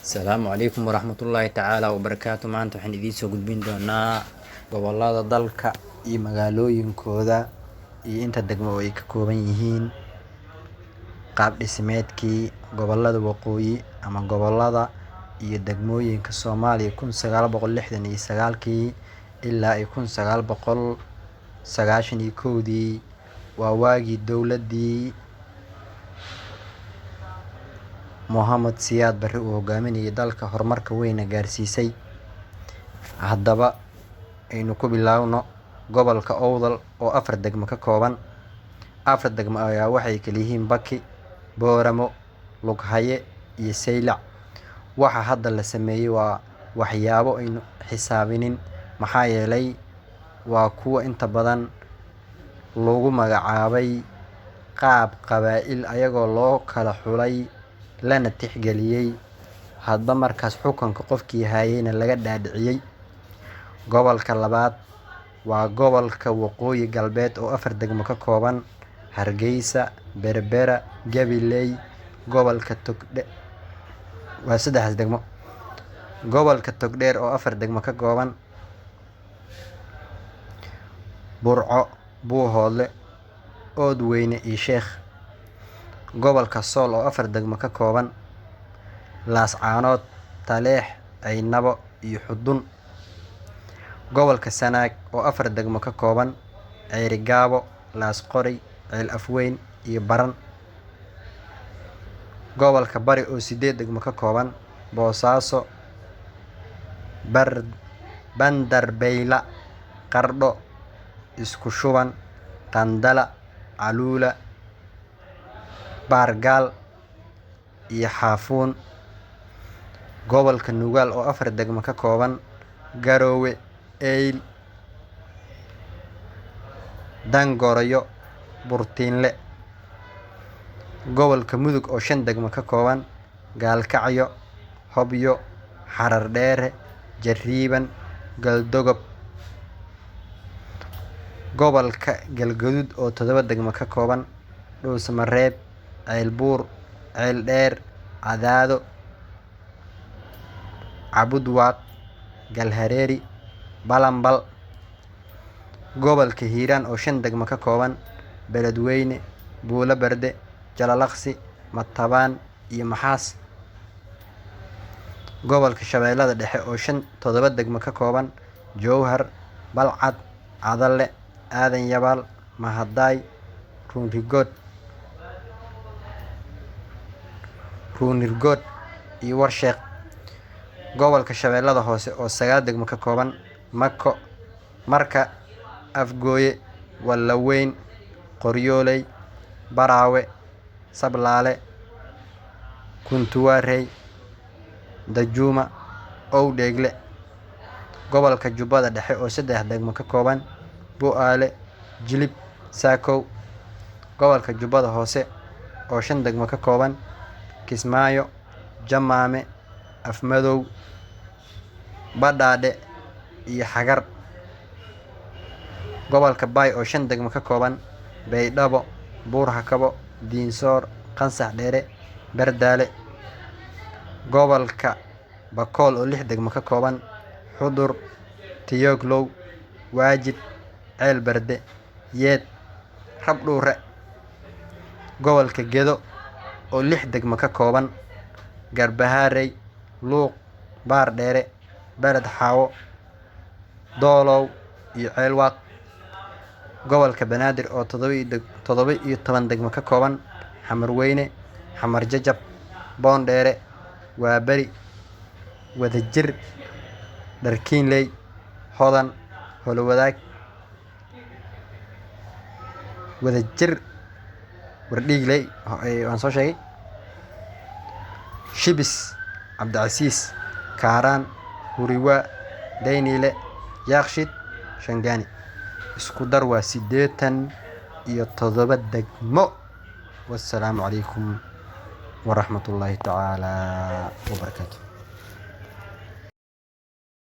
Asalaamu calaykum waraxmatullaahi tacaala wabarakaatu. Maanta waxaan idiin soo gudbin doonaa gobollada dalka iyo magaalooyinkooda iyo inta degmo oo ay ka kooban yihiin, qaab dhismeedkii gobollada waqooyi ama gobollada iyo degmooyinka Soomaaliya 1969kii ilaa 1991dii. waa waagii dowladdii Mohamed Siyaad Barre uu hogaaminayay dalka horumarka weyna gaarsiisay. Haddaba aynu ku bilaawno gobolka Awdal oo 4 degmo ka kooban. 4 degmo ayaa waxay kala yihiin Baki, Booramo, Lughaye iyo Saylac. Waxa hadda la sameeyay waa waxyaabo aynu xisaabinin, maxaa yeelay waa kuwa inta badan lagu magacaabay qaab qabaa'il ayagoo loo kala xulay lana tixgeliyay hadba markaas xukunka qofkii hayayna laga dhaadhiciyay. Gobolka labaad waa gobolka Waqooyi Galbeed oo 4 degmo ka kooban: Hargeysa, Berbera, Gabiley. Gobolka Togdheer waa 3 degmo. Gobolka Togdheer oo 4 degmo ka kooban: Burco, Buuhoodle, Oodweyne iyo Sheekh. Gobolka Sool oo 4 degmo ka kooban: Laascaanood, Taleex, Caynabo iyo Xudun. Gobolka Sanaag oo 4 degmo ka kooban: Ceerigaabo, Laasqoray, Ceel Afweyn iyo Baran. Gobolka Bari oo 8 degmo ka kooban: Boosaaso, Bandarbayla, Qardho, Isku Shuban, Qandala, Caluula, Baargaal iyo Xaafuun. Gobolka Nugaal oo 4 degmo ka kooban: Garowe, Eyl, Dangoryo, Burtiinle. Gobolka Mudug oo 5 degmo ka kooban: Gaalkacyo, Hobyo, Xarardheere, Jariiban, Galdogob. Gobolka Galgaduud oo 7 degmo ka kooban: Dhuusamareeb, Ceelbuur, Ceeldheer, Cadaado, Cabudwaaq, Galhareeri, Balanbal. Gobolka Hiiraan oo 5 degmo ka kooban: Beledweyne, Buulobarde, Jalalaqsi, Matabaan iyo Maxaas. Gobolka Shabeellada Dhexe oo 7 degmo ka kooban: Jowhar, Balcad, Cadalle, Aadan Yabaal, Mahadaay, Ruunirgood iyo Warsheeq. Gobolka Shabeellada Hoose oo 9 degmo ka kooban: Marka, Afgooye, Wallaweyn, Qoryooley, Baraawe, Sablaale, Kuntuwaarey, Dajuuma, Owdheegle. Gobolka Jubbada Dhexe oo 3 degmo ka kooban: Bu'aale, Jilib, Saakow. Gobolka Jubbada Hoose oo 5 degmo ka kooban: Kismaayo, Jamaame, Afmadow, Badhaadhe iyo Xagar. Gobolka Bay oo 5 degmo ka kooban: Baydhabo, Buur-Hakabo, Diinsoor, Qansax Dheere, Bardaale. Gobolka Bakool oo 6 degmo ka kooban: Xudur, Tiyoglow, Waajid, Ceel Barde, Yeed, Rabdhuure. Gobolka Gedo oo 6 degmo ka kooban: Garbaharey, Luuq, Baardheere, Beled Xaawo, Doolow iyo Ceelwaaq. Gobolka Banaadir oo 17 degmo ka kooban: Xamarweyne, Xamar Jajab, Boondheere, Waaberi, Wadajir, Dharkiinley, Hodan, Howlwadaag, Wadajir, Wardhiigley waan soo sheegay, Shibis, Cabdicasiis, Kaaraan, Huriwaa, Dayniile, Yaaqshiid, Shangaani. Isku dar waa 87 degmo. Wassalaamu calaykum waraxmatullaahi tacaala wabarakaatu.